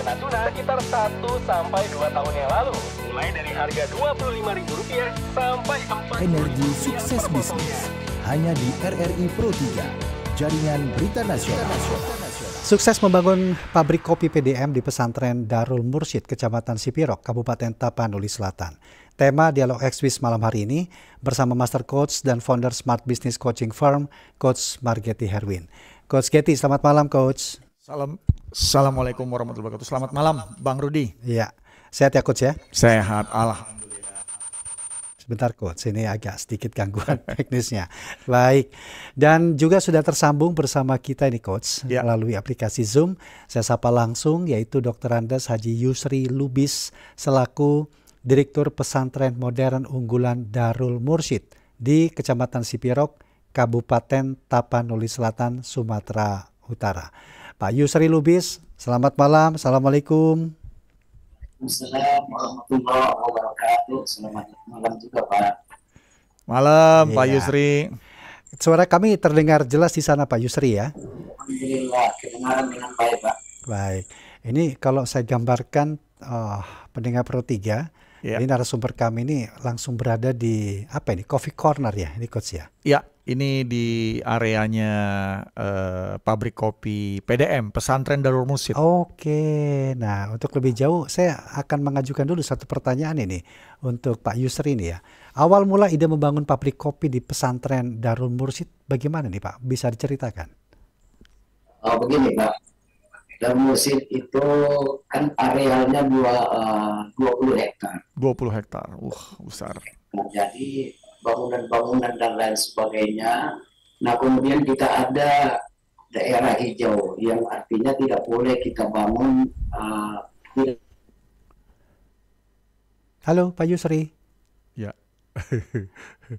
Natuna sekitar 1-2 tahun yang lalu. Mulai dari harga Rp25.000 sampai 4. Energi sukses bisnis hanya di RRI Pro 3, jaringan berita nasional. Sukses membangun pabrik kopi PDM di pesantren Darul Mursyid, Kecamatan Sipirok, Kabupaten Tapanuli Selatan. Tema Dialog Exwis malam hari ini bersama Master Coach dan founder Smart Business Coaching Firm, Coach Margeti Herwin. Coach Getty, selamat malam Coach. Assalamualaikum warahmatullahi wabarakatuh. Selamat malam Bang Rudi. Iya, sehat ya Coach ya? Sehat, alhamdulillah. Sebentar Coach, ini agak sedikit gangguan teknisnya. Baik, dan juga sudah tersambung bersama kita ini Coach melalui aplikasi Zoom. Saya sapa langsung yaitu Dr. Andes Haji Yusri Lubis selaku Direktur Pesantren Modern Unggulan Darul Mursyid di Kecamatan Sipirok, Kabupaten Tapanuli Selatan, Sumatera Utara. Pak Yusri Lubis, selamat malam. Assalamualaikum. Assalamualaikum warahmatullahi wabarakatuh. Selamat malam juga Pak. Malam Pak Yusri. Suara kami terdengar jelas di sana Pak Yusri ya? Alhamdulillah, kedengaran dengan baik Pak. Baik, ini kalau saya gambarkan pendengar Pro 3, ini narasumber kami ini langsung berada di apa ini, Coffee Corner ya, ini Coach ya? Ya, ini di areanya pabrik kopi PDM, Pesantren Darul Mursyid. Oke, nah untuk lebih jauh saya akan mengajukan dulu satu pertanyaan ini untuk Pak Yusri ini ya. Awal mula ide membangun pabrik kopi di Pesantren Darul Mursyid bagaimana nih Pak? Bisa diceritakan? Begini Pak, Darul Mursyid itu kan arealnya 20 hektar. 20 hektar, besar. Nah, jadi bangunan-bangunan dan lain sebagainya. Nah kemudian kita ada daerah hijau yang artinya tidak boleh kita bangun. Halo Pak Yusri. Ya.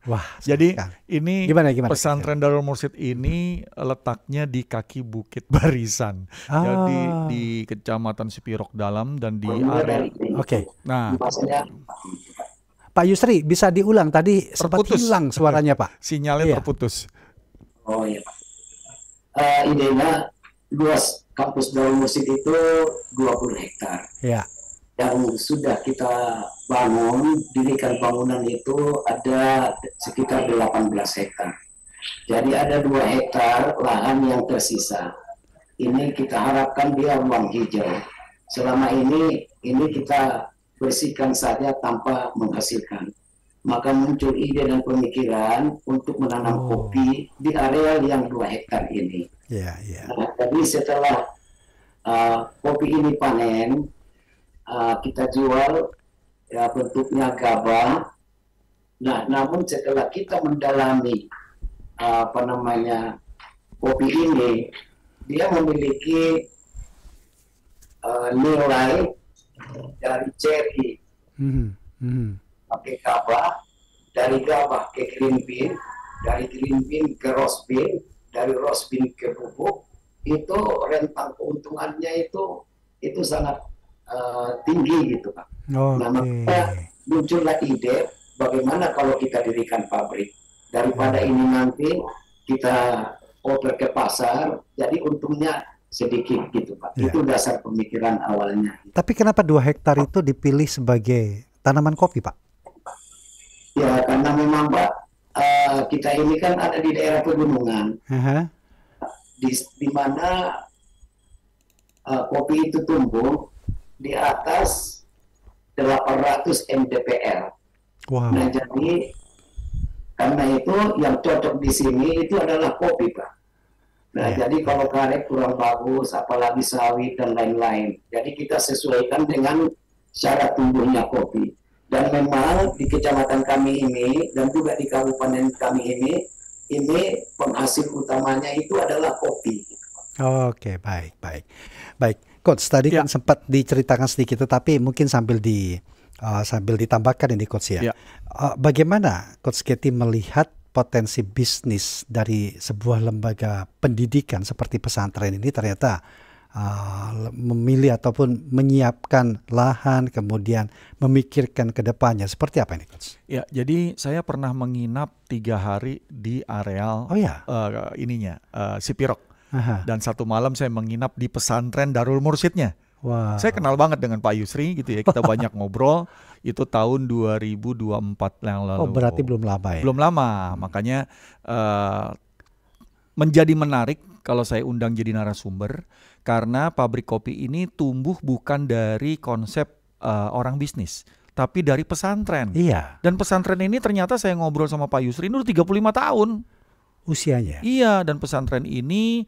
Wah, jadi ini gimana? Pesantren Darul Mursyid ini letaknya di kaki Bukit Barisan. Jadi di Kecamatan Sipirok Dalam dan di area. Oke. Nah, Pak Yusri bisa diulang, tadi sempat hilang suaranya Pak. Sinyalnya terputus. Oh iya Pak. Idenya luas kampus Darul Mursyid itu 20 hektar. Ya. Yang sudah kita bangun, dirikan bangunan itu ada sekitar 18 hektar. Jadi ada 2 hektar lahan yang tersisa. Ini kita harapkan dia ruang hijau. Selama ini kita bersihkan saja tanpa menghasilkan. Maka muncul ide dan pemikiran untuk menanam kopi di area yang 2 hektar ini. Nah, jadi setelah kopi ini panen, kita jual ya bentuknya gabah. Nah, namun setelah kita mendalami kopi ini, dia memiliki nilai dari cherry pakai gabah, dari gabah ke green bean, dari green bean ke roast bean, dari roast bean ke bubuk, itu rentang keuntungannya itu sangat tinggi gitu Pak. Nah, maka muncullah ide bagaimana kalau kita dirikan pabrik, daripada ini nanti kita oper ke pasar, jadi untungnya sedikit gitu Pak. Itu dasar pemikiran awalnya. Tapi kenapa 2 hektar itu dipilih sebagai tanaman kopi Pak? Ya karena memang Pak, kita ini kan ada di daerah pegunungan, di mana kopi itu tumbuh di atas 800 mdpl. Wow. Nah jadi karena itu yang cocok di sini itu adalah kopi Pak. Nah jadi kalau karet kurang bagus, apalagi sawit dan lain-lain. Jadi kita sesuaikan dengan syarat tumbuhnya kopi. Dan memang di kecamatan kami ini dan juga di kabupaten kami ini penghasil utamanya itu adalah kopi. Oke, baik. Coach, tadi kan sempat diceritakan sedikit, tetapi mungkin sambil ditambahkan ini Coach ya. Bagaimana Coach Getty melihat potensi bisnis dari sebuah lembaga pendidikan seperti pesantren ini ternyata memilih ataupun menyiapkan lahan, kemudian memikirkan ke depannya. Seperti apa ini Coach? Ya, jadi saya pernah menginap 3 hari di areal Sipirok. Dan 1 malam saya menginap di pesantren Darul Mursyidnya. Wah. Saya kenal banget dengan Pak Yusri gitu ya. Kita banyak ngobrol. Itu tahun 2024 yang lalu. Oh, berarti belum lama ya? Belum lama. Makanya menjadi menarik kalau saya undang jadi narasumber, karena pabrik kopi ini tumbuh bukan dari konsep orang bisnis, tapi dari pesantren. Iya. Dan pesantren ini ternyata saya ngobrol sama Pak Yusri ini udah 35 tahun. Usianya? Iya, dan pesantrennya ini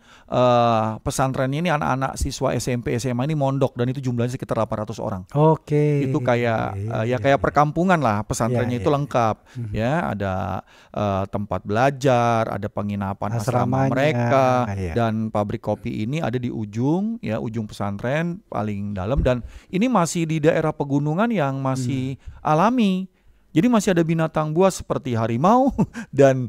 anak-anak siswa SMP, SMA ini mondok, dan itu jumlahnya sekitar 800 orang. Oke. Itu kayak kayak perkampungan lah, pesantrennya itu lengkap. Ya, ada tempat belajar, ada penginapan asrama mereka, dan pabrik kopi ini ada di ujung pesantren paling dalam, dan ini masih di daerah pegunungan yang masih alami. Jadi masih ada binatang buas seperti harimau dan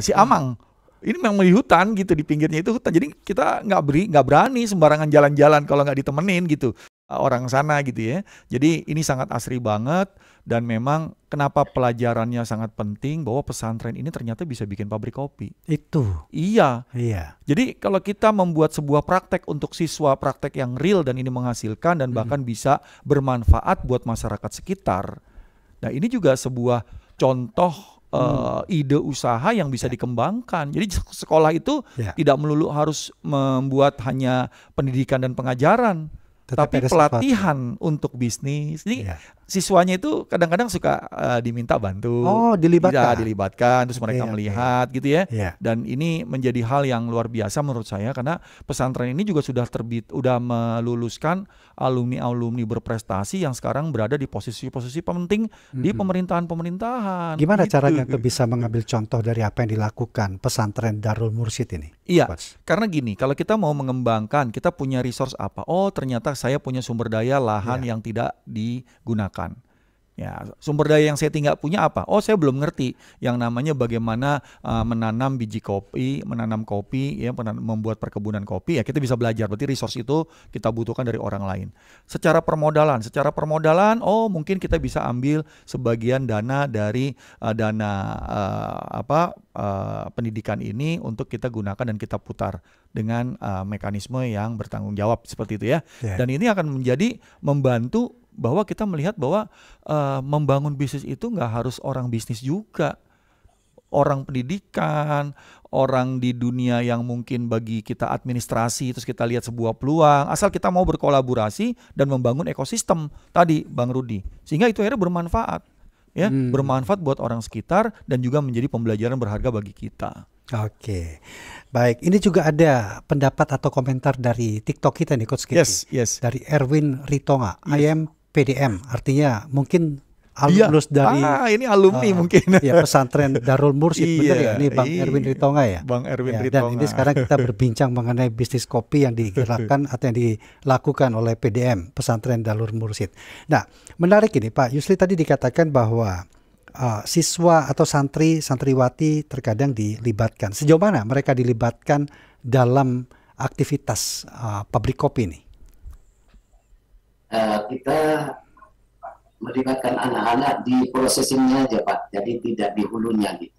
si amang. Ini memang di hutan gitu, di pinggirnya itu hutan. Jadi kita nggak berani sembarangan jalan-jalan kalau nggak ditemenin gitu orang sana gitu ya. Jadi ini sangat asri banget, dan memang kenapa pelajarannya sangat penting, bahwa pesantren ini ternyata bisa bikin pabrik kopi. Itu. Iya. Iya. Jadi kalau kita membuat sebuah praktek untuk siswa, praktek yang real dan ini menghasilkan dan bahkan bisa bermanfaat buat masyarakat sekitar. Nah, ini juga sebuah contoh ide usaha yang bisa dikembangkan. Jadi sekolah itu tidak melulu harus membuat hanya pendidikan dan pengajaran, tapi pelatihan untuk bisnis. Jadi siswanya itu kadang-kadang suka diminta bantu. Oh, dilibatkan. Dilibatkan, terus mereka melihat gitu ya. Dan ini menjadi hal yang luar biasa menurut saya, karena pesantren ini juga sudah meluluskan alumni-alumni berprestasi yang sekarang berada di posisi-posisi penting di pemerintahan-pemerintahan. Gimana gitu caranya untuk bisa mengambil contoh dari apa yang dilakukan pesantren Darul Mursyid ini? Iya, karena gini, kalau kita mau mengembangkan, kita punya resource apa? Oh, ternyata saya punya sumber daya lahan yang tidak digunakan. Ya, sumber daya yang saya tinggal punya apa? Oh, saya belum ngerti yang namanya bagaimana menanam biji kopi, menanam kopi, ya, membuat perkebunan kopi. Ya, kita bisa belajar. Berarti resource itu kita butuhkan dari orang lain. Secara permodalan, oh mungkin kita bisa ambil sebagian dana dari pendidikan ini untuk kita gunakan dan kita putar dengan mekanisme yang bertanggung jawab seperti itu ya. Dan ini akan menjadi membantu bahwa kita melihat bahwa membangun bisnis itu nggak harus orang bisnis juga. Orang pendidikan, orang di dunia yang mungkin bagi kita administrasi, terus kita lihat sebuah peluang, asal kita mau berkolaborasi dan membangun ekosistem tadi Bang Rudi. Sehingga itu akhirnya bermanfaat. Ya, bermanfaat buat orang sekitar dan juga menjadi pembelajaran berharga bagi kita. Oke, baik. Ini juga ada pendapat atau komentar dari TikTok kita nih, Coach Kiki. Yes. Dari Erwin Ritonga, I am PDM, artinya mungkin alumnus dari ini alumni mungkin. Ya, pesantren Darul Mursyid, benar ya? Ini Bang Erwin Ritonga ya? Bang Erwin Dan Ritonga. ini sekarang kita berbincang mengenai bisnis kopi yang digerakkan atau yang dilakukan oleh PDM, pesantren Darul Mursyid. Nah, menarik ini Pak Yusli, tadi dikatakan bahwa siswa atau santriwati terkadang dilibatkan. Sejauh mana mereka dilibatkan dalam aktivitas pabrik kopi ini? Kita melibatkan anak-anak di processingnya aja Pak, jadi tidak di hulunya gitu.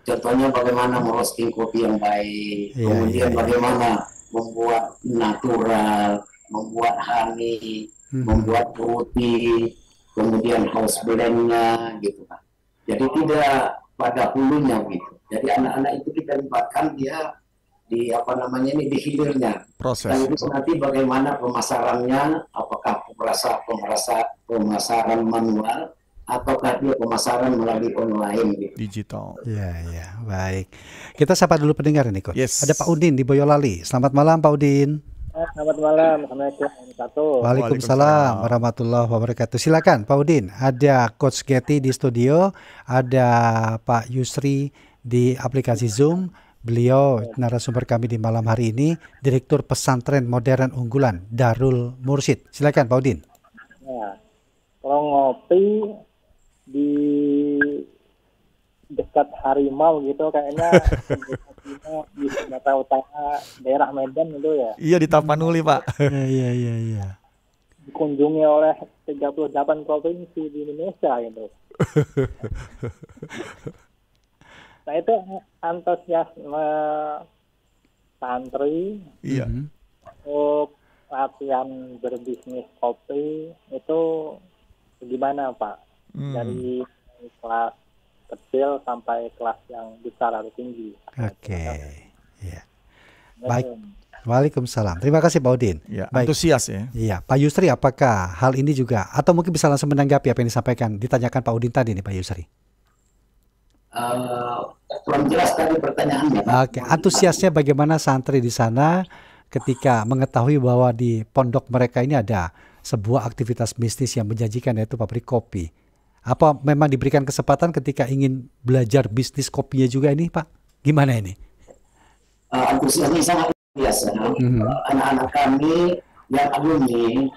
Contohnya bagaimana merosting kopi yang baik, kemudian bagaimana membuat natural, membuat honey, membuat fruity, kemudian house blendnya gitu Pak. Jadi tidak pada hulunya gitu. Jadi anak-anak itu kita libatkan dia di di hilirnya. Proses. Dan itu nanti bagaimana pemasarannya, apakah pemasaran manual ataukah dia pemasaran melalui online gitu. Digital. Ya, baik. Kita sapa dulu pendengar ini, Coach. Yes. Ada Pak Udin di Boyolali. Selamat malam Pak Udin. Selamat malam, Assalamualaikum. Waalaikumsalam warahmatullahi wabarakatuh. Silakan Pak Udin. Ada Coach Getty di studio, ada Pak Yusri di aplikasi Zoom. Beliau narasumber kami di malam hari ini, Direktur Pesantren Modern Unggulan Darul Mursyid. Silakan Pak Udin. Ya, kalau ngopi di dekat harimau gitu kayaknya di Sumatera Utara, daerah Medan itu ya. Iya, di Tapanuli Pak. Iya. Dikunjungi oleh 38 provinsi di Indonesia gitu. Nah itu antusiasme santri untuk latihan berbisnis kopi itu gimana Pak? Dari kelas kecil sampai kelas yang besar atau tinggi. Oke. Ya. Baik. Waalaikumsalam. Terima kasih Pak Udin. Ya, baik. Antusias ya. Iya, Pak Yusri, apakah hal ini juga atau mungkin bisa langsung menanggapi apa yang disampaikan, ditanyakan Pak Udin tadi nih Pak Yusri? Kurang jelas tadi pertanyaannya. Oke, antusiasnya bagaimana santri di sana ketika mengetahui bahwa di pondok mereka ini ada sebuah aktivitas bisnis yang menjanjikan, yaitu pabrik kopi. Apa memang diberikan kesempatan ketika ingin belajar bisnis kopinya juga ini Pak? Gimana ini? Antusiasnya sangat biasa. Anak-anak kami yang alumni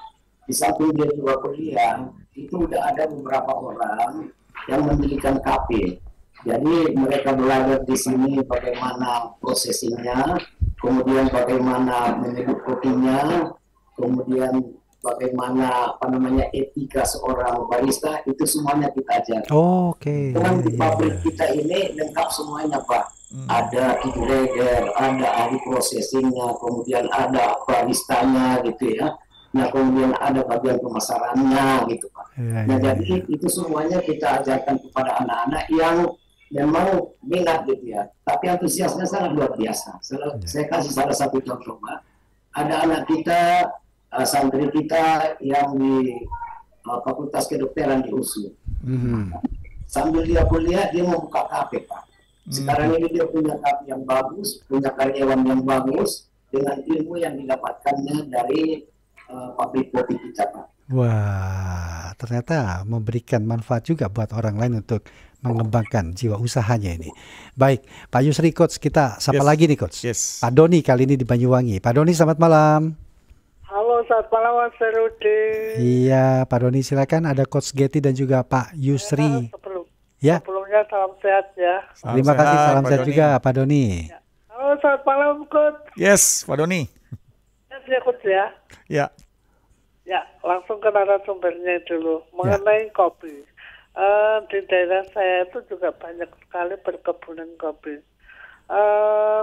di samping dia juga kuliah, itu udah ada beberapa orang yang mendirikan kafe. Jadi mereka belajar di sini bagaimana prosesinya, kemudian bagaimana menyeduh kopinya, kemudian bagaimana etika seorang barista, itu semuanya kita ajar. Oke. Dengan di pabrik kita ini lengkap semuanya Pak. Ada integrator, ada ahli processingnya, kemudian ada baristanya gitu ya. Nah kemudian ada bagian pemasarannya gitu Pak. Jadi itu semuanya kita ajarkan kepada anak-anak yang memang minat gitu ya. Tapi antusiasnya sangat luar biasa. Saya kasih salah satu contoh Pak. Ada anak kita, santri kita yang di Fakultas Kedokteran di USU. Sambil dia kuliah, dia mau buka kafe Pak. Sekarang ini dia punya kafe yang bagus, punya karyawan yang bagus, dengan ilmu yang didapatkannya dari pabrik kopi kita Pak. Wah, ternyata memberikan manfaat juga buat orang lain untuk mengembangkan jiwa usahanya ini. Baik, Pak Yusri, Coach, kita sapa lagi nih Coach. Pak Doni kali ini di Banyuwangi. Pak Doni, selamat malam. Halo, selamat malam Mas Rudi. Iya, Pak Doni silakan. Ada Coach Getty dan juga Pak Yusri. Sebelumnya salam sehat ya. Terima kasih, salam sehat juga Pak Doni. Ya. Halo, selamat malam Coach. Yes, Pak Doni. Ya Coach ya. Ya. Ya, langsung ke narasumbernya dulu mengenai kopi. Di daerah saya itu juga banyak sekali perkebunan kopi.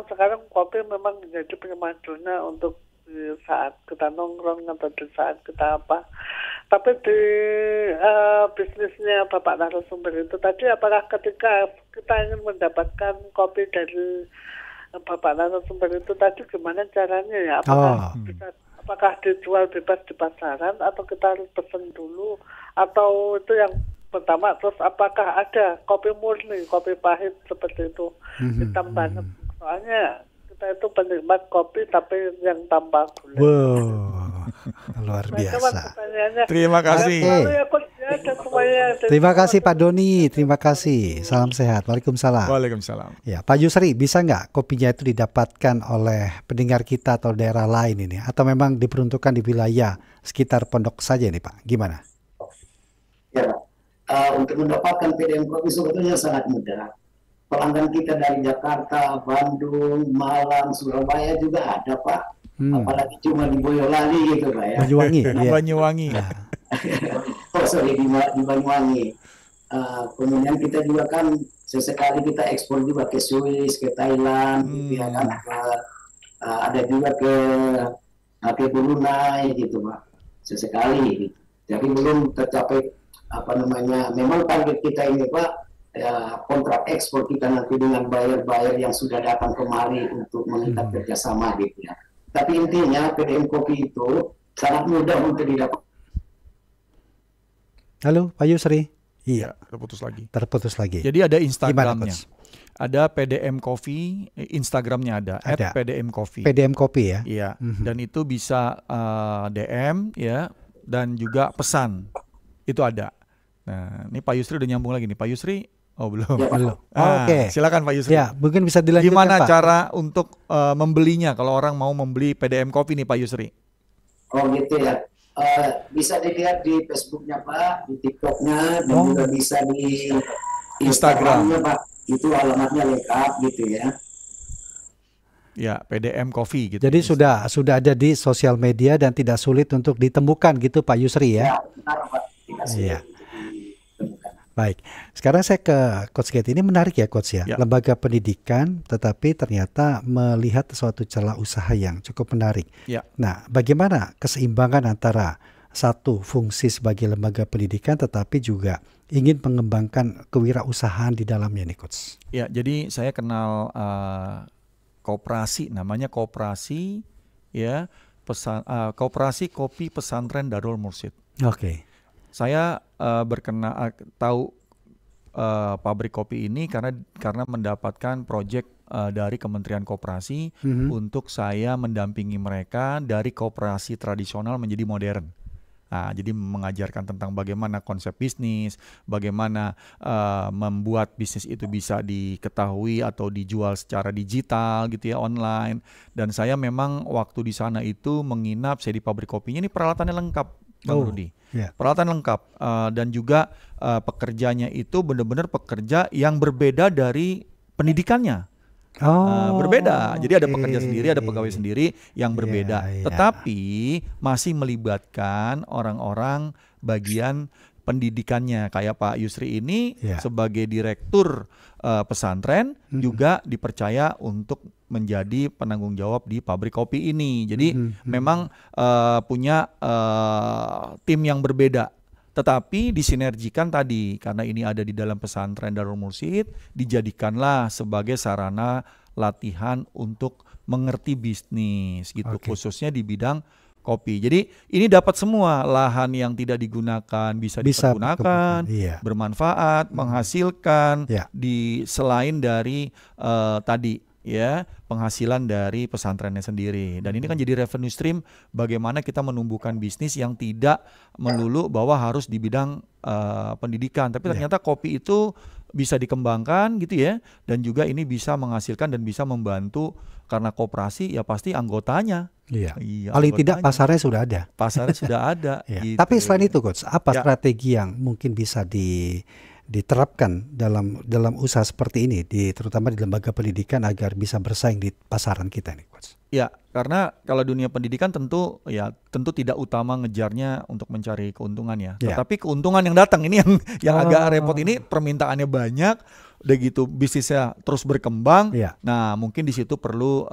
Sekarang kopi memang menjadi penyemadunya untuk di saat kita nongkrong atau di saat kita apa. Tapi di bisnisnya Bapak narasumber itu tadi, apakah ketika kita ingin mendapatkan kopi dari Bapak narasumber itu tadi gimana caranya ya? Apakah dijual bebas di pasaran atau kita harus pesen dulu, atau itu yang pertama? Terus apakah ada kopi murni, kopi pahit seperti itu, hitam banget? Soalnya kita itu penikmat kopi tapi yang tanpa gula. Wow, luar biasa. Terima kasih. Terima kasih Pak Doni, terima kasih. Salam sehat. Waalaikumsalam. Waalaikumsalam. Ya, Pak Yusri, bisa nggak kopinya itu didapatkan oleh pendengar kita atau daerah lain ini, atau memang diperuntukkan di wilayah sekitar pondok saja nih Pak? Gimana? Ya, untuk mendapatkan PDM kopi sebetulnya sangat mudah. Pelanggan kita dari Jakarta, Bandung, Malang, Surabaya juga ada Pak. Apalagi cuma di Boyolali gitu Pak ya. Banyuwangi. Ya. Banyuwangi. Di Banyuwangi. Kemudian kita juga kan sesekali kita ekspor juga ke Swiss, ke Thailand, gitu ya kan. Ada juga ke Brunei gitu Pak. Sesekali. Gitu. Jadi belum tercapai memang target kita ini Pak. Kontrak ekspor kita nanti dengan buyer-buyer yang sudah datang kemari untuk mengikat kerjasama gitu ya. Tapi intinya PDM kopi itu sangat mudah untuk didapat. Halo Pak Yusri. Iya, terputus lagi. Jadi ada Instagramnya. Ada PDM Coffee, Instagramnya ada. @PDM Coffee. PDM Coffee ya. Iya. Dan itu bisa DM ya, dan juga pesan. Itu ada. Nah, ini Pak Yusri udah nyambung lagi nih. Pak Yusri. Oh belum. Ya, belum. Oke. Silakan Pak Yusri. Ya, mungkin bisa dilanjutkan Gimana Pak? cara untuk membelinya kalau orang mau membeli PDM Coffee nih Pak Yusri? Oh gitu ya. Bisa dilihat di Facebooknya Pak, di TikToknya, dan juga bisa di Instagramnya Pak. Itu alamatnya lengkap gitu ya. Ya, PDM Coffee gitu. Jadi sudah ada di sosial media dan tidak sulit untuk ditemukan gitu Pak Yusri ya? Ya, benar Pak. Tidak sulit. Iya. Baik, sekarang saya ke Coach Getty. Ini menarik ya Coach ya, lembaga pendidikan tetapi ternyata melihat suatu celah usaha yang cukup menarik. Nah, bagaimana keseimbangan antara satu fungsi sebagai lembaga pendidikan tetapi juga ingin mengembangkan kewirausahaan di dalamnya nih Coach? Ya, jadi saya kenal koperasi, namanya koperasi Koperasi Kopi Pesantren Darul Mursyid. Oke. Saya tahu pabrik kopi ini karena mendapatkan proyek dari Kementerian Koperasi untuk saya mendampingi mereka dari koperasi tradisional menjadi modern. Nah, jadi mengajarkan tentang bagaimana konsep bisnis, bagaimana membuat bisnis itu bisa diketahui atau dijual secara digital gitu ya, online. Dan saya memang waktu di sana itu menginap, saya di pabrik kopinya, ini peralatannya lengkap, Bang Rudi. Peralatan lengkap dan juga pekerjanya itu benar-benar pekerja yang berbeda dari pendidikannya. Berbeda, jadi ada pekerja sendiri, ada pegawai sendiri yang berbeda, tetapi masih melibatkan orang-orang bagian pendidikannya. Kayak Pak Yusri ini sebagai direktur pesantren juga dipercaya untuk menjadi penanggung jawab di pabrik kopi ini. Jadi memang punya tim yang berbeda. Tetapi disinergikan tadi, karena ini ada di dalam pesantren Darul Mursyid, dijadikanlah sebagai sarana latihan untuk mengerti bisnis gitu, khususnya di bidang kopi. Jadi ini dapat semua, lahan yang tidak digunakan bisa dipergunakan, bermanfaat, menghasilkan selain dari tadi penghasilan dari pesantrennya sendiri. Dan ini kan jadi revenue stream bagaimana kita menumbuhkan bisnis yang tidak melulu bahwa harus di bidang pendidikan, tapi ternyata kopi itu bisa dikembangkan gitu ya, dan juga ini bisa menghasilkan dan bisa membantu karena koperasi ya pasti anggotanya. Paling tidak pasarnya sudah ada. Pasarnya sudah ada. Gitu. Tapi selain itu Coach, apa strategi yang mungkin bisa diterapkan dalam usaha seperti ini, terutama di lembaga pendidikan agar bisa bersaing di pasaran kita nih Coach? Ya, karena kalau dunia pendidikan tentu tidak utama ngejarnya untuk mencari keuntungan ya. Tetapi keuntungan yang datang ini yang agak repot, ini permintaannya banyak, udah gitu bisnisnya terus berkembang. Nah, mungkin di situ perlu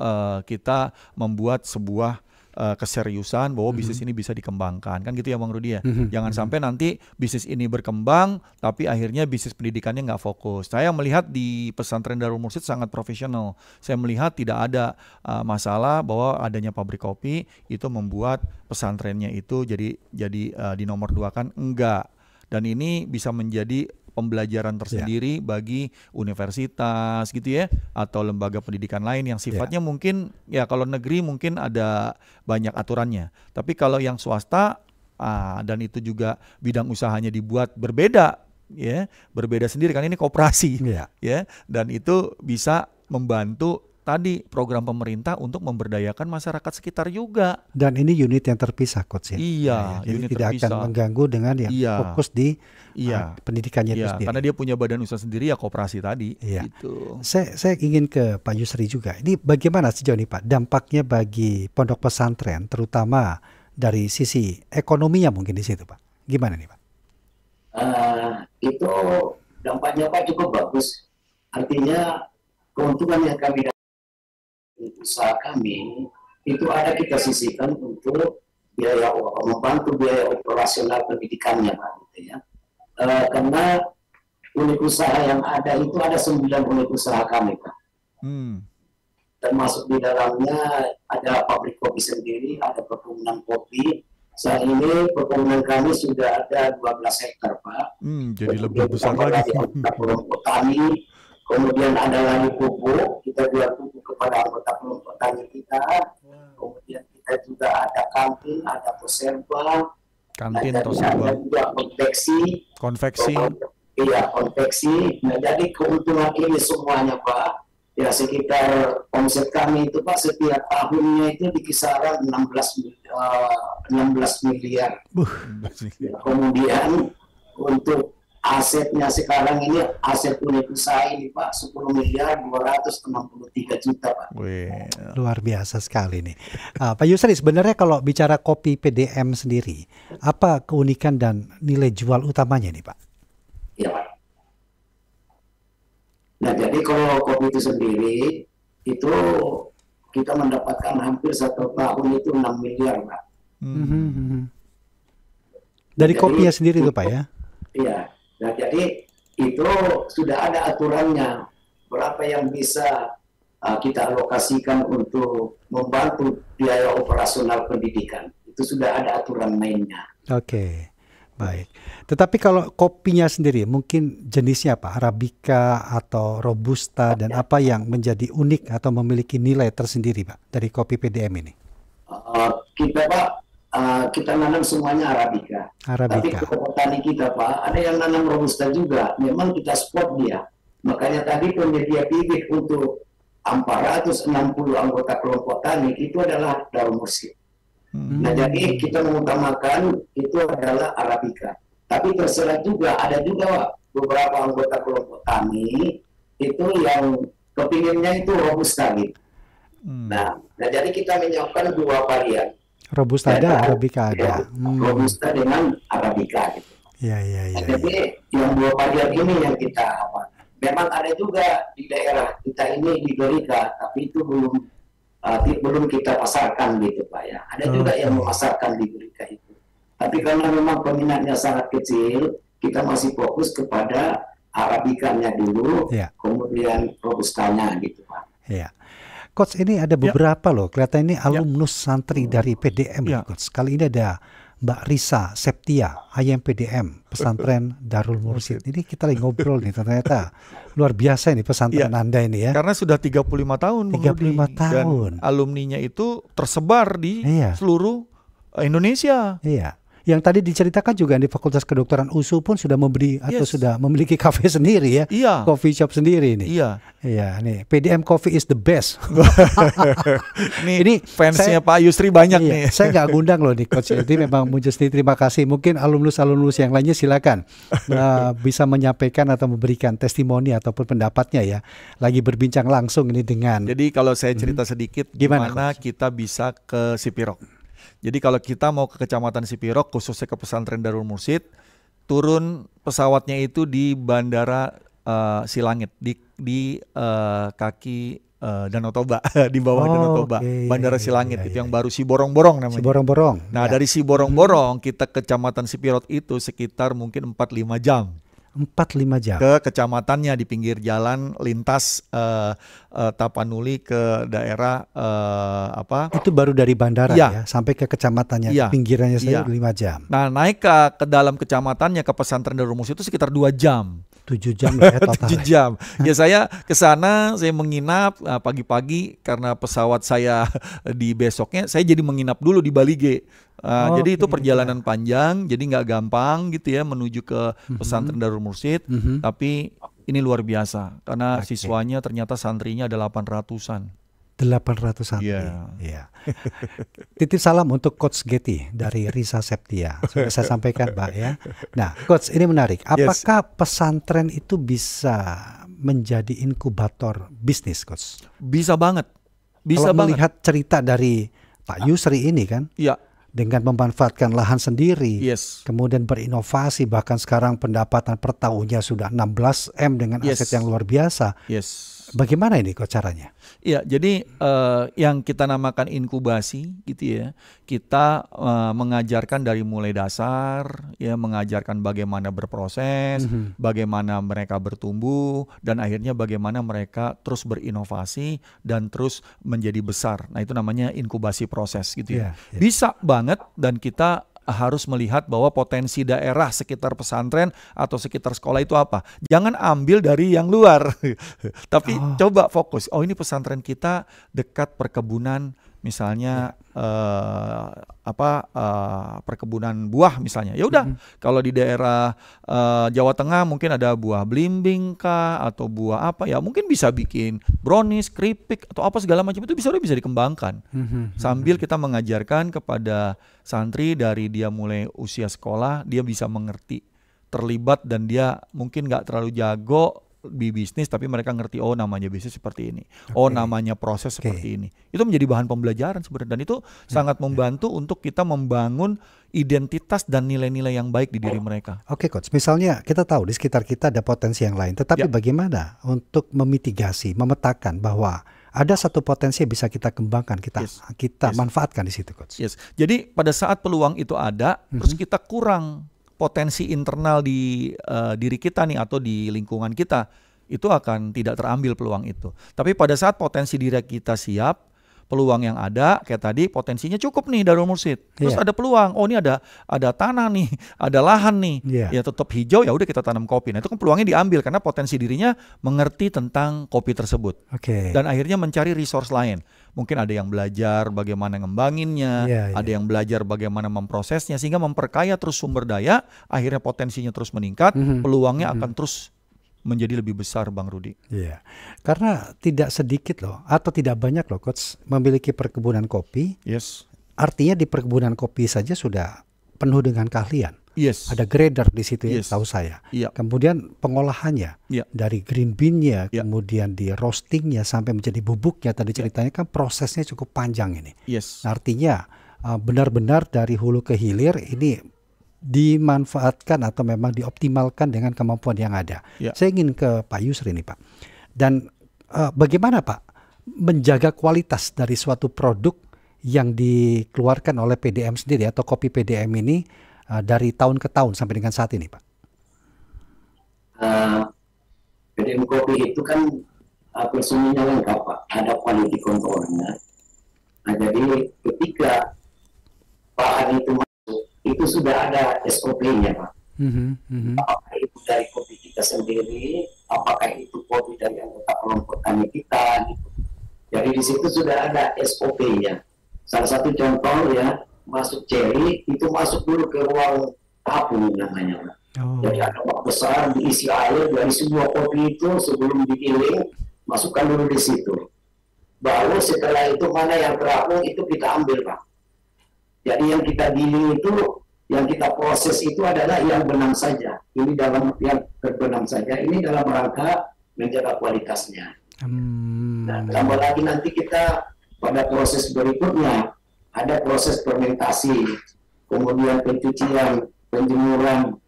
kita membuat sebuah keseriusan bahwa bisnis ini bisa dikembangkan, kan gitu ya Bang Rudi ya. Jangan sampai nanti bisnis ini berkembang tapi akhirnya bisnis pendidikannya nggak fokus. Saya melihat di pesantren Darul Mursyid sangat profesional. Saya melihat tidak ada masalah bahwa adanya pabrik kopi itu membuat pesantrennya itu jadi dinomor duakan, enggak. Dan ini bisa menjadi pembelajaran tersendiri bagi universitas gitu ya, atau lembaga pendidikan lain yang sifatnya mungkin ya kalau negeri mungkin ada banyak aturannya, tapi kalau yang swasta dan itu juga bidang usahanya dibuat berbeda sendiri, kan ini koperasi dan itu bisa membantu tadi program pemerintah untuk memberdayakan masyarakat sekitar juga. Dan ini unit yang terpisah Coach ya. Jadi unit tidak terpisah. Akan mengganggu dengan yang fokus di pendidikannya itu sendiri. Karena dia punya badan usaha sendiri ya, koperasi tadi. Gitu. Saya ingin ke Pak Yusri juga. Ini bagaimana sejauh ini Pak dampaknya bagi pondok pesantren, terutama dari sisi ekonominya mungkin di situ Pak. Gimana nih Pak? Itu dampaknya Pak cukup bagus. Artinya keuntungan yang kami usaha kami itu ada kita sisihkan untuk membantu biaya operasional pendidikannya Pak, gitu ya. Karena unit usaha yang ada itu ada 9 unit usaha kami Pak. Termasuk di dalamnya ada pabrik kopi sendiri, ada perkebunan kopi. Saat ini perkebunan kami sudah ada 12 hektar Pak. Jadi lebih besar lagi. Kelompok tani. Kemudian ada lagi pupuk, kita jual pupuk kepada anggota kelompok tani kita. Kemudian kita juga ada kantin, ada poserba, ada juga konveksi. Konveksi. Nah, jadi keuntungan ini semuanya Pak, ya sekitar omset kami itu Pak setiap tahunnya itu di kisaran 16 miliar. Kemudian untuk asetnya sekarang ini, aset unit usaha ini Pak 10 miliar 263 juta Pak. Luar biasa sekali nih. Pak Yusri, sebenarnya kalau bicara kopi PDM sendiri, apa keunikan dan nilai jual utamanya nih Pak? Ya Pak, Nah, jadi kalau kopi itu sendiri itu kita mendapatkan hampir 1 tahun itu 6 miliar, Pak. Dari Jadi, kopinya sendiri itu Pak ya? Iya. Nah, jadi itu sudah ada aturannya berapa yang bisa kita alokasikan untuk membantu biaya operasional pendidikan. Itu sudah ada aturan mainnya. Oke, baik. Tetapi kalau kopinya sendiri, mungkin jenisnya apa? Arabica atau Robusta, dan apa yang menjadi unik atau memiliki nilai tersendiri Pak dari kopi PDM ini? Kita Pak, kita nanam semuanya Arabica. Tapi kalau petani kita Pak, ada yang nanam Robusta juga. Memang kita spot dia. Makanya tadi penyedia bibit untuk 460 anggota kelompok tani itu adalah Darul Mursyid. Nah, jadi kita mengutamakan itu adalah Arabica. Tapi terserah juga, ada juga beberapa anggota kelompok tani itu yang kepinginnya itu Robusta gitu. Nah, jadi kita menyiapkan 2 varian. Robusta ada, Arabica ada. Robusta dengan Arabica gitu. Ya. Jadi yang 2 varian ini yang kita apa? Memang ada juga di daerah kita ini di Berica, tapi itu belum kita pasarkan gitu Pak ya. Ada juga yang memasarkan di Berica itu. Tapi karena memang peminatnya sangat kecil, kita masih fokus kepada Arabicanya dulu, kemudian Robustanya gitu Pak. Ya. Coach, ini ada beberapa loh, kelihatan ini alumnus santri dari PDM Coach. Kali ini ada Mbak Risa Septia, IMPDM, pesantren Darul Mursyid. Ini kita lagi ngobrol nih, ternyata luar biasa ini pesantren Anda ini ya. Karena sudah 35 tahun. 35 tahun. Dan alumninya itu tersebar di seluruh Indonesia. Iya. Yang tadi diceritakan juga di Fakultas Kedokteran USU pun sudah memberi atau sudah memiliki kafe sendiri ya. Coffee shop sendiri ini. Iya, nih PDM Coffee is the best. ini fansnya Pak Yusri banyak nih. Saya nggak ngundang loh nih Coach. Jadi memang Mujasni terima kasih. Mungkin alumnus yang lainnya silakan bisa menyampaikan atau memberikan testimoni ataupun pendapatnya ya. Lagi berbincang langsung ini dengan. Jadi kalau saya cerita sedikit gimana kita bisa ke Sipirok. Jadi kalau kita mau ke Kecamatan Sipirok, khususnya ke pesantren Darul Mursyid, turun pesawatnya itu di Bandara Silangit, di kaki Danau Toba, di bawah Danau Toba, Bandara Silangit itu yang baru Siborong-Borong namanya. Siborong-Borong. Nah dari Siborong-Borong kita ke Kecamatan Sipirok itu sekitar mungkin 4-5 jam. 4-5 jam ke kecamatannya di pinggir jalan lintas Tapanuli ke daerah itu baru dari bandara ya sampai ke kecamatannya pinggirannya saja 5 jam. Nah naik ke dalam kecamatannya ke pesantren Darul Mursyid itu sekitar 2 jam. 7 jam ya total. 7 jam. Ya saya ke sana, saya menginap pagi-pagi karena pesawat saya di besoknya, saya jadi menginap dulu di Balige. Jadi itu perjalanan panjang, jadi nggak gampang gitu ya menuju ke pesantren Darul Mursyid. Tapi ini luar biasa karena siswanya ternyata santrinya ada 800-an. 800 santri. Yeah. Titip salam untuk Coach Getty dari Risa Septia. Sudah saya sampaikan, Pak ya. Nah, Coach, ini menarik. Apakah pesantren itu bisa menjadi inkubator bisnis, Coach? Bisa banget. Kalau melihat cerita dari Pak Yusri ini kan, dengan memanfaatkan lahan sendiri, kemudian berinovasi, bahkan sekarang pendapatan per tahunnya sudah 16 M dengan aset yang luar biasa. Bagaimana ini kok caranya? Iya, jadi yang kita namakan inkubasi gitu ya. Kita mengajarkan dari mulai dasar, ya mengajarkan bagaimana berproses, bagaimana mereka bertumbuh, dan akhirnya bagaimana mereka terus berinovasi dan terus menjadi besar. Nah itu namanya inkubasi proses gitu ya. Bisa banget, dan kita harus melihat bahwa potensi daerah sekitar pesantren atau sekitar sekolah itu apa. Jangan ambil dari yang luar, tapi coba fokus. Oh ini pesantren kita dekat perkebunan, misalnya perkebunan buah misalnya. Ya udah, kalau di daerah Jawa Tengah mungkin ada buah belimbing kah atau buah apa ya, mungkin bisa bikin brownies, keripik atau apa segala macam, itu bisa dikembangkan. Sambil kita mengajarkan kepada santri dari dia mulai usia sekolah, dia bisa mengerti, terlibat, dan dia mungkin nggak terlalu jago di bisnis tapi mereka ngerti namanya bisnis seperti ini. Namanya proses seperti ini. Itu menjadi bahan pembelajaran sebenarnya, dan itu sangat membantu untuk kita membangun identitas dan nilai-nilai yang baik di diri mereka. Oke, Coach. Misalnya kita tahu di sekitar kita ada potensi yang lain, tetapi bagaimana untuk memitigasi, memetakan bahwa ada satu potensi yang bisa kita kembangkan, kita manfaatkan di situ, Coach. Jadi pada saat peluang itu ada, terus kita kurang potensi internal di diri kita nih atau di lingkungan kita, itu akan tidak terambil peluang itu. Tapi pada saat potensi diri kita siap, peluang yang ada kayak tadi, potensinya cukup nih Darul Mursyid. Terus ada peluang, ini ada tanah nih, ada lahan nih, ya tetap hijau, ya udah kita tanam kopi. Nah itu kan peluangnya diambil karena potensi dirinya mengerti tentang kopi tersebut. Dan akhirnya mencari resource lain. Mungkin ada yang belajar bagaimana ngembanginnya, ada yang belajar bagaimana memprosesnya, sehingga memperkaya terus sumber daya, akhirnya potensinya terus meningkat, peluangnya akan terus menjadi lebih besar, Bang Rudi. Iya, karena tidak sedikit loh, atau tidak banyak loh, Coach, memiliki perkebunan kopi. Artinya di perkebunan kopi saja sudah penuh dengan keahlian. Ada grader di situ ya, tahu saya. Kemudian pengolahannya dari green bean-nya, kemudian di roastingnya sampai menjadi bubuknya. Tadi ceritanya kan prosesnya cukup panjang ini. Artinya benar-benar dari hulu ke hilir ini dimanfaatkan atau memang dioptimalkan dengan kemampuan yang ada. Saya ingin ke Pak Yusri nih, Pak. Dan bagaimana Pak menjaga kualitas dari suatu produk yang dikeluarkan oleh PDM sendiri atau kopi PDM ini dari tahun ke tahun sampai dengan saat ini, Pak? PDM kopi itu kan personilnya lengkap, Pak. Ada quality controlnya. Nah, jadi ketika bahan itu masuk, itu sudah ada SOP-nya, Pak. Apakah itu dari kopi kita sendiri, apakah itu kopi dari anggota kelompok tani kita, gitu. Jadi di situ sudah ada SOP-nya. Salah satu contoh ya, masuk cherry itu masuk dulu ke ruang tabung namanya. Jadi ada bak besar diisi air dari semua kopi itu sebelum digiling, masukkan dulu di situ. Baru setelah itu mana yang terapung itu kita ambil, Pak. Jadi yang kita giling itu, yang kita proses itu adalah yang benang saja. Ini dalam yang berbenang saja. Ini dalam rangka menjaga kualitasnya. Nah, tambah lagi nanti kita pada proses berikutnya ada proses fermentasi, kemudian pencucian, penjemuran.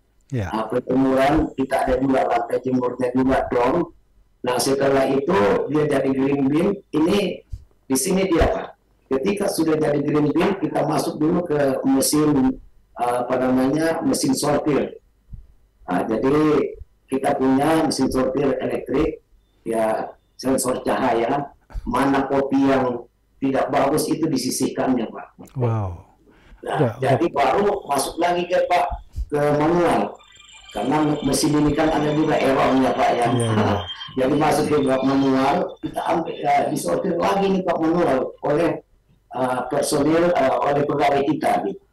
Penjemuran kita ada juga lantai jemurnya juga dong. Nah setelah itu dia jadi green bean. Ini di sini dia, Pak. Ketika sudah jadi green bean, kita masuk dulu ke mesin mesin sortir. Nah, jadi kita punya mesin sortir elektrik, ya sensor cahaya. Mana kopi yang tidak bagus itu disisihkannya, Pak. Nah, jadi baru masuk lagi ke manual, karena mesin ini kan ada juga errornya, Pak ya. Jadi masuk ke manual, kita ambil disortir lagi nih Pak manual oleh personil, oleh pegawai kita gitu.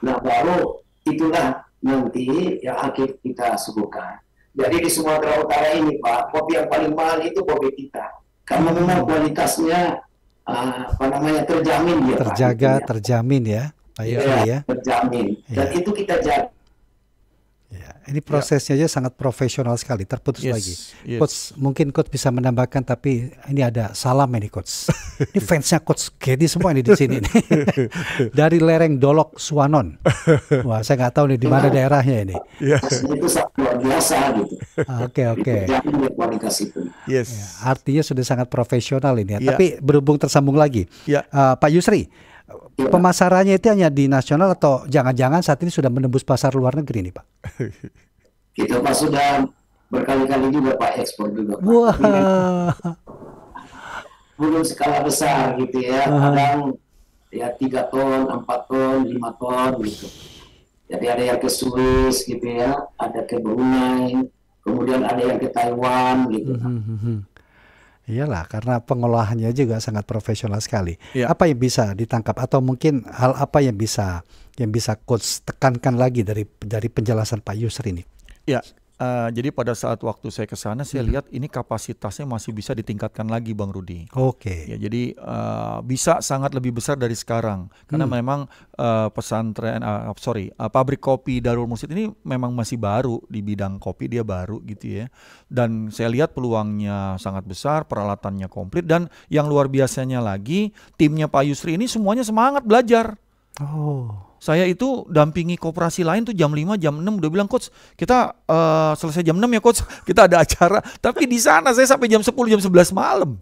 Nah baru itulah nanti yang akhir kita suguhkan. Jadi di Sumatera Utara ini Pak, kopi yang paling mahal itu kopi kita, karena memang kualitasnya terjamin dia, terjaga, Pak, terjamin ya, Pak Yusri ya. Terjamin. Dan itu kita jaga. Ini prosesnya aja sangat profesional sekali, terputus lagi. Coach, mungkin Coach bisa menambahkan, tapi ini ada salam ini Coach. Ini fansnya Coach Gedi semua ini di sini nih. Dari lereng Dolok Suwanon. Wah, saya nggak tahu nih di mana daerahnya ini. Itu sangat luar biasa gitu. Oke. Kualitas itu. Artinya sudah sangat profesional ini ya. Tapi berhubung tersambung lagi, Pak Yusri, pemasarannya itu hanya di nasional atau jangan-jangan saat ini sudah menembus pasar luar negeri nih Pak? Kita Pak sudah berkali-kali juga Pak ekspor juga Pak. Belum skala besar gitu ya, kadang ya 3 ton, 4 ton, 5 ton gitu. Jadi ada yang ke Swiss gitu ya, ada ke Brunei, kemudian ada yang ke Taiwan gitu. Iyalah, karena pengolahannya juga sangat profesional sekali. Apa yang bisa ditangkap atau mungkin hal apa yang bisa Coach tekankan lagi dari penjelasan Pak Yusri ini? Jadi pada saat waktu saya ke sana, saya lihat ini kapasitasnya masih bisa ditingkatkan lagi, Bang Rudi. Oke. Ya, jadi bisa sangat lebih besar dari sekarang, karena memang pabrik kopi Darul Mursyid ini memang masih baru di bidang kopi, dia baru gitu ya. Dan saya lihat peluangnya sangat besar, peralatannya komplit, dan yang luar biasanya lagi, timnya Pak Yusri ini semuanya semangat belajar. Saya itu dampingi koperasi lain tuh jam 5, jam 6 udah bilang, Coach, kita selesai jam 6 ya Coach, kita ada acara. Tapi di sana saya sampai jam 10, jam 11 malam.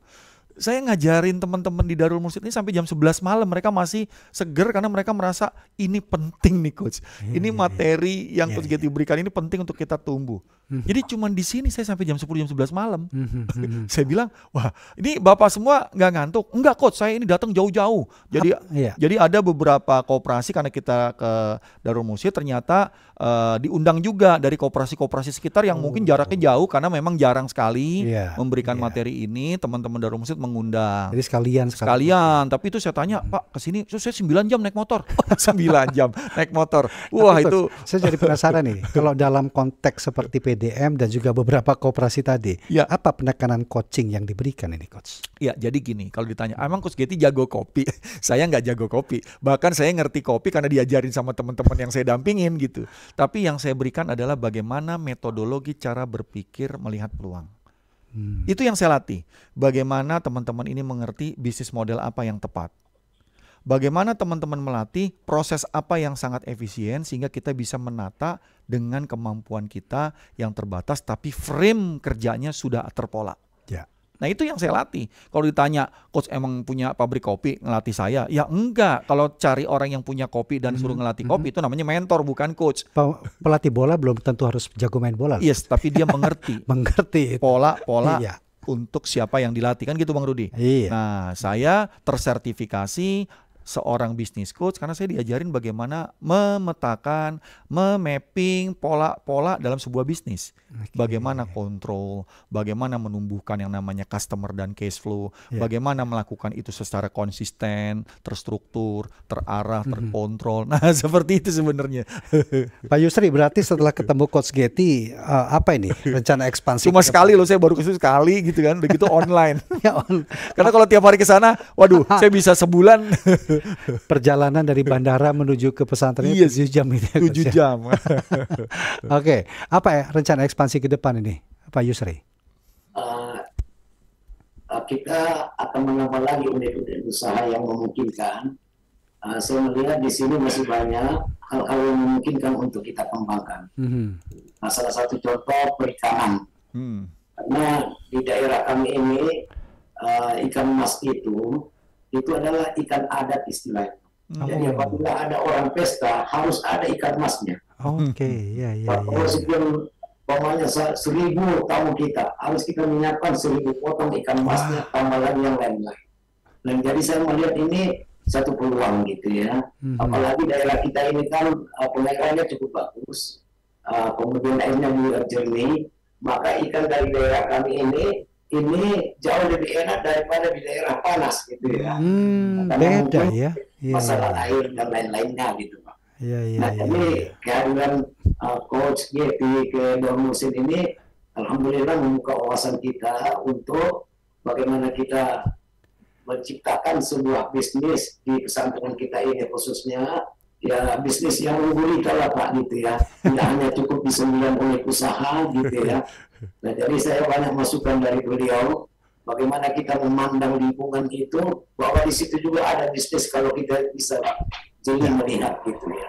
Saya ngajarin teman-teman di Darul Mursyid ini sampai jam 11 malam. Mereka masih seger karena mereka merasa ini penting nih Coach. Ini materi yang Coach Getty berikan ini penting untuk kita tumbuh. Jadi cuman di sini saya sampai jam 10, jam 11 malam. Saya bilang, wah ini Bapak semua nggak ngantuk? Enggak Coach, saya ini datang jauh-jauh. Jadi ada beberapa koperasi, karena kita ke Darul Mursyid ternyata diundang juga dari koperasi-koperasi sekitar yang mungkin jaraknya jauh, karena memang jarang sekali memberikan materi ini. Teman-teman Darul Mursyid mengundang. Jadi sekalian. Tapi itu saya tanya, Pak kesini, saya 9 jam naik motor. 9 jam naik motor. Wah itu. Saya jadi penasaran nih, kalau dalam konteks seperti PDM dan juga beberapa koperasi tadi, apa penekanan coaching yang diberikan ini Coach? Ya jadi gini, kalau ditanya, emang Coach Getty jago kopi? Saya nggak jago kopi. Bahkan saya ngerti kopi karena diajarin sama teman-teman yang saya dampingin gitu. Tapi yang saya berikan adalah bagaimana metodologi cara berpikir melihat peluang. Itu yang saya latih. Bagaimana teman-teman ini mengerti bisnis model apa yang tepat. Bagaimana teman-teman melatih proses apa yang sangat efisien sehingga kita bisa menata dengan kemampuan kita yang terbatas, tapi frame kerjanya sudah terpola. Nah itu yang saya latih. Kalau ditanya, Coach emang punya pabrik kopi ngelatih saya? Ya enggak. Kalau cari orang yang punya kopi dan suruh ngelatih kopi, itu namanya mentor, bukan coach. Pelatih bola belum tentu harus jago main bola. Yes, tapi dia mengerti. Mengerti pola-pola untuk siapa yang dilatih, kan gitu Bang Rudi. Nah saya tersertifikasi seorang bisnis coach karena saya diajarin bagaimana memetakan, memapping pola-pola dalam sebuah bisnis. Bagaimana kontrol, bagaimana menumbuhkan yang namanya customer dan cash flow, bagaimana melakukan itu secara konsisten, terstruktur, terarah, terkontrol. Nah seperti itu sebenarnya. Pak Yusri, berarti setelah ketemu Coach Getty, apa ini rencana ekspansi? Cuma sekali loh, saya baru kesini sekali gitu kan, begitu online. Karena kalau tiap hari ke sana, waduh, saya bisa sebulan. Perjalanan dari bandara menuju ke pesantren 7 jam itu. 7 jam. Oke, apa ya rencana ekspansi ke depan ini, Pak Yusri? Kita akan menambah lagi unit-unit usaha yang memungkinkan. Saya melihat di sini masih banyak hal-hal yang memungkinkan untuk kita kembangkan. Nah, salah satu contoh perikanan. Karena di daerah kami ini ikan emas itu adalah ikan adat istilahnya. Jadi apabila ada orang pesta harus ada ikan emasnya. Kalau sekian pokoknya 1.000 tamu kita harus kita menyiapkan 1.000 potong ikan emasnya, tambah lagi yang lain-lain. Dan jadi saya melihat ini satu peluang gitu ya. Apalagi daerah kita ini kan pengairannya cukup bagus, kemudian airnya juga jernih, maka ikan dari daerah kami ini jauh lebih enak daripada di daerah panas gitu ya. Beda ya. Masalah air dan lain-lainnya gitu Pak. Nah jadi kehadiran Coach Getty ke Darul Mursyid ini alhamdulillah membuka wawasan kita untuk bagaimana kita menciptakan sebuah bisnis di pesantren kita ini, khususnya ya bisnis yang menggurita lah Pak gitu ya. Tidak hanya cukup di 9 unit usaha gitu ya. Nah jadi saya banyak masukan dari beliau bagaimana kita memandang lingkungan itu, bahwa di situ juga ada bisnis kalau kita bisa jeli melihat gitu ya.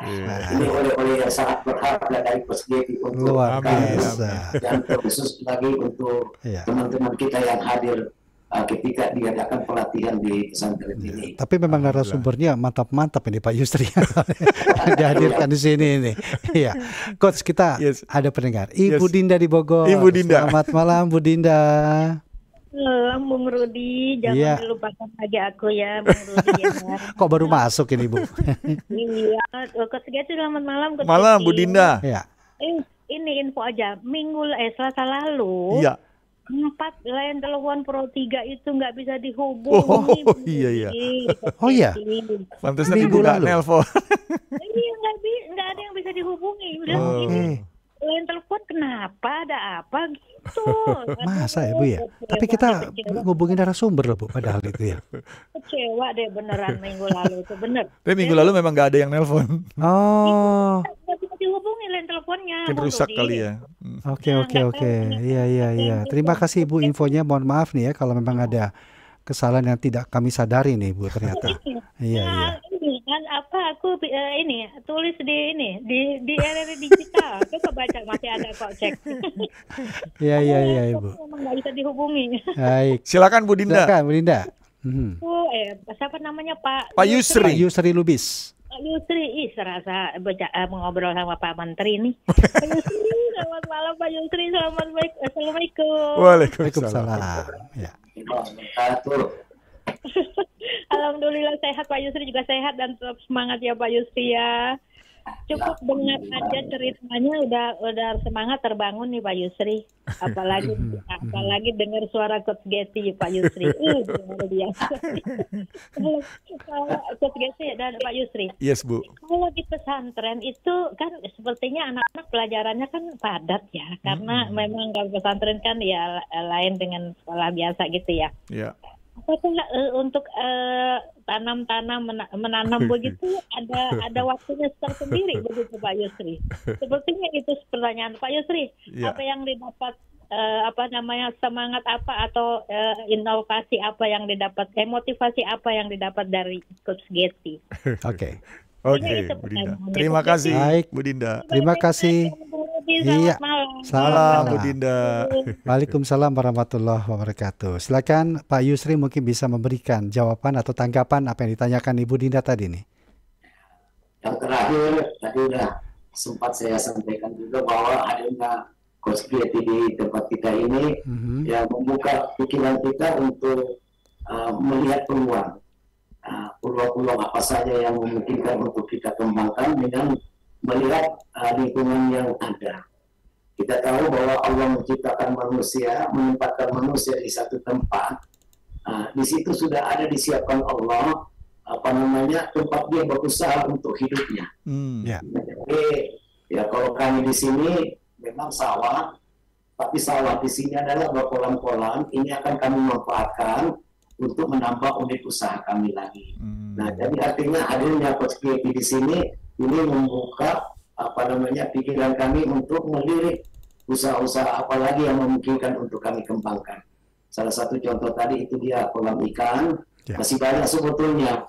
Ini oleh-oleh yang sangat berharga dari Coach Getty untuk kami dan khusus lagi untuk teman-teman kita yang hadir ketika diadakan pelatihan di pesantren ini. Tapi memang narasumbernya mantap-mantap ini Pak Yusri dihadirkan di sini ini. Iya, Coach kita ada pendengar. Ibu Dinda di Bogor. Ibu Dinda. Selamat malam Bu Dinda. Malam Bung Rudi, jangan dilupakan lagi aku ya Bung Rudi. Kok baru masuk ini Bu? Iya, Coach Getty selamat malam. Malam Bu Dinda. Ini info aja, Selasa lalu. 4 line telepon Pro 3 itu nggak bisa dihubungi. Oh iya. Pantasnya Ibu nggak nelpon. Iya nggak ada yang bisa dihubungi. Udah ini line telepon, kenapa, ada apa gitu. Masa ya Bu ya? Tapi kita ngubungin narasumber loh Bu, padahal itu ya. Kecewa deh beneran minggu lalu itu, bener. Tapi minggu lalu memang nggak ada yang nelpon. Oh. Tidak dihubungin lain teleponnya. Mungkin rusak kali ya. Oke. Iya. Terima kasih Ibu infonya. Mohon maaf nih ya kalau memang ada kesalahan yang tidak kami sadari nih Bu ternyata. Iya. Apa aku ini tulis di RRI digital. Coba baca, masih ada kok, cek. Iya Ibu. Memang nggak bisa dihubungi. Baik. Silakan Bu Dinda. Siapa namanya Pak Yusri Lubis. Pak Yusri, serasa mengobrol sama Pak Menteri nih. Pak Yusri, selamat malam Pak Yusri, assalamualaikum. Waalaikumsalam. Ya. Alhamdulillah sehat, Pak Yusri juga sehat dan tetap semangat ya Pak Yusri ya. Cukup dengar aja ceritanya udah semangat terbangun nih Pak Yusri. Apalagi dengar suara Coach Getty Pak Yusri. Luar biasa. Coach Getty dan Pak Yusri. Yes Bu. Kalau di pesantren itu kan sepertinya anak-anak pelajarannya kan padat ya, karena memang kalau pesantren kan ya lain dengan sekolah biasa gitu ya. Iya. Apakah untuk menanam begitu ada waktunya tersendiri begitu Pak Yusri? Sepertinya itu pertanyaan Pak Yusri. Ya. Apa yang didapat semangat apa atau inovasi apa yang didapat, motivasi apa yang didapat dari Coach Getty? Oke, Bu Dinda. Terima kasih. Baik, Bu Dinda. Terima kasih. Iya. Salam Bu Dinda. Waalaikumsalam warahmatullahi wabarakatuh. Silakan Pak Yusri mungkin bisa memberikan jawaban atau tanggapan apa yang ditanyakan Ibu Dinda tadi nih. Yang terakhir tadi udah sempat saya sampaikan juga bahwa adanya Coach Getty di tempat kita ini yang membuka pikiran kita untuk melihat peluang. Peluang-peluang apa saja yang memungkinkan untuk kita kembangkan dengan melihat lingkungan yang ada. Kita tahu bahwa Allah menciptakan manusia, menempatkan manusia di satu tempat. Di situ sudah ada disiapkan Allah tempat dia berusaha untuk hidupnya. Jadi ya kalau kami di sini memang sawah, tapi sawah di sini adalah berkolam-kolam. Ini akan kami manfaatkan untuk menambah unit usaha kami lagi. Nah, jadi artinya hadirnya Coach Getty di sini ini membuka pikiran kami untuk melirik usaha-usaha apa lagi yang memungkinkan untuk kami kembangkan. Salah satu contoh tadi itu dia kolam ikan, masih banyak sebetulnya.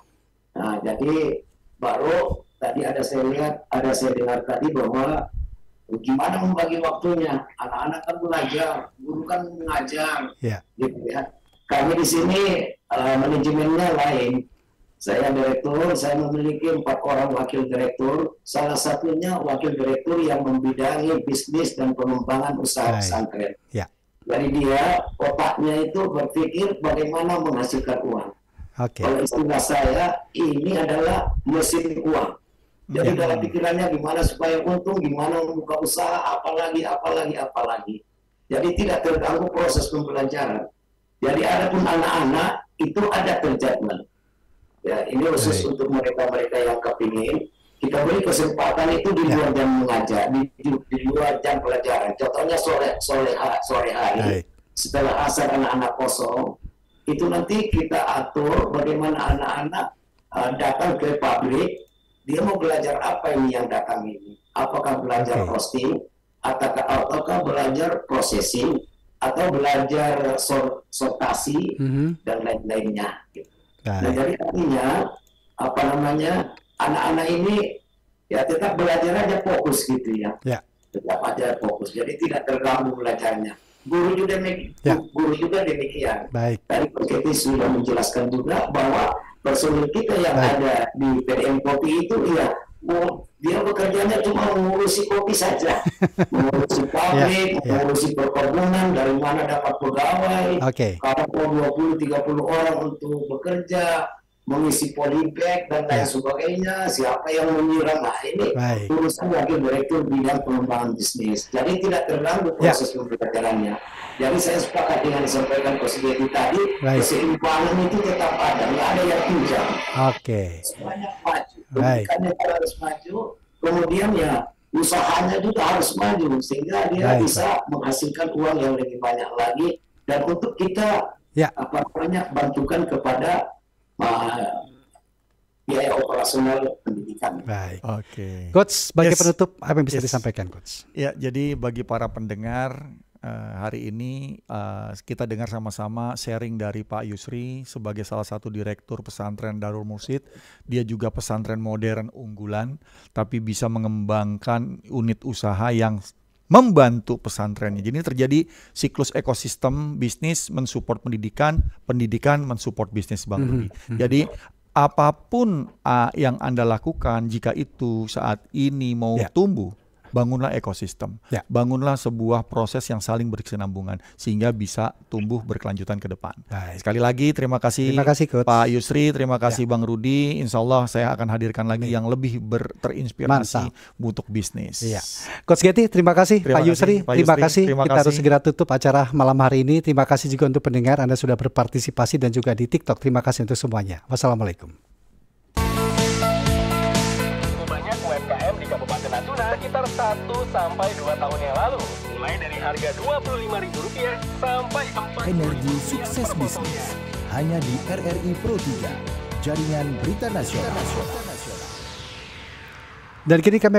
Nah, jadi baru tadi saya dengar tadi bahwa gimana membagi waktunya. Anak-anak kan belajar, guru kan mengajar, gitu ya. Kami di sini manajemennya lain. Saya direktur, saya memiliki 4 orang wakil direktur. Salah satunya wakil direktur yang membidangi bisnis dan pengembangan usaha pesantren. Jadi dia otaknya itu berpikir bagaimana menghasilkan uang. Kalau istilah saya, ini adalah mesin uang. Jadi dalam pikirannya gimana supaya untung, gimana membuka usaha, apalagi. Jadi tidak terganggu proses pembelajaran. Jadi adapun anak-anak itu ada terjadwal. Ya, ini khusus untuk mereka-mereka yang kepingin kita beri kesempatan itu di luar jam mengajar, di luar jam pelajaran. Contohnya sore hari setelah asar anak-anak kosong, itu nanti kita atur bagaimana anak-anak datang ke pabrik. Dia mau belajar apa ini yang datang ini? Apakah belajar roasting, ataukah belajar processing, atau belajar sortasi dan lain-lainnya. Gitu. Nah, jadi artinya anak-anak ini ya tetap belajar aja fokus gitu ya. Tetap aja fokus. Jadi tidak terganggu belajarnya. Guru juga demikian. Tadi Pak Getty sudah menjelaskan juga bahwa personil kita yang ada di PDM Kopi itu dia bekerjanya cuma mengurusi kopi saja, mengurusi pabrik, mengurusi perkebunan, dari mana dapat pegawai, kalau 20-30 orang untuk bekerja, mengisi polybag dan lain sebagainya, siapa yang menyiram, nah ini urusan wakil direktur bidang pengembangan bisnis. Jadi tidak terganggu proses pembelajarannya. Jadi saya sepakat dengan disampaikan Coach Getty tadi, keseimbangan itu tetap ada, nggak ada yang pinjam. Semuanya maju. Pendidikannya harus maju, kemudian ya usahanya juga harus maju sehingga dia bisa menghasilkan uang yang lebih banyak lagi, dan untuk kita bantukan kepada biaya operasional pendidikan. Baik. Oke. Coach, sebagai penutup apa yang bisa disampaikan, Coach? Ya, jadi bagi para pendengar hari ini kita dengar sama-sama sharing dari Pak Yusri sebagai salah satu direktur pesantren Darul Mursyid. Dia juga pesantren modern unggulan, tapi bisa mengembangkan unit usaha yang membantu pesantrennya. Jadi terjadi siklus ekosistem bisnis mensupport pendidikan, pendidikan mensupport bisnis, Bang Rudi. Jadi apapun yang Anda lakukan, jika itu saat ini mau tumbuh, bangunlah ekosistem, bangunlah sebuah proses yang saling berkesinambungan sehingga bisa tumbuh berkelanjutan ke depan. Sekali lagi terima kasih Pak Yusri, terima kasih Bang Rudi. Insya Allah saya akan hadirkan lagi yang lebih terinspirasi untuk bisnis. Coach Getty, terima kasih. Pak Yusri, terima kasih. Kita harus segera tutup acara malam hari ini. Terima kasih juga untuk pendengar, Anda sudah berpartisipasi dan juga di TikTok. Terima kasih untuk semuanya. Wassalamualaikum. Sekitar 1-2 tahun yang lalu, mulai dari harga Rp25.000 sampai 4. Energi sukses bisnis hanya di RRI Pro 3, jaringan berita nasional. Dan kini kami akan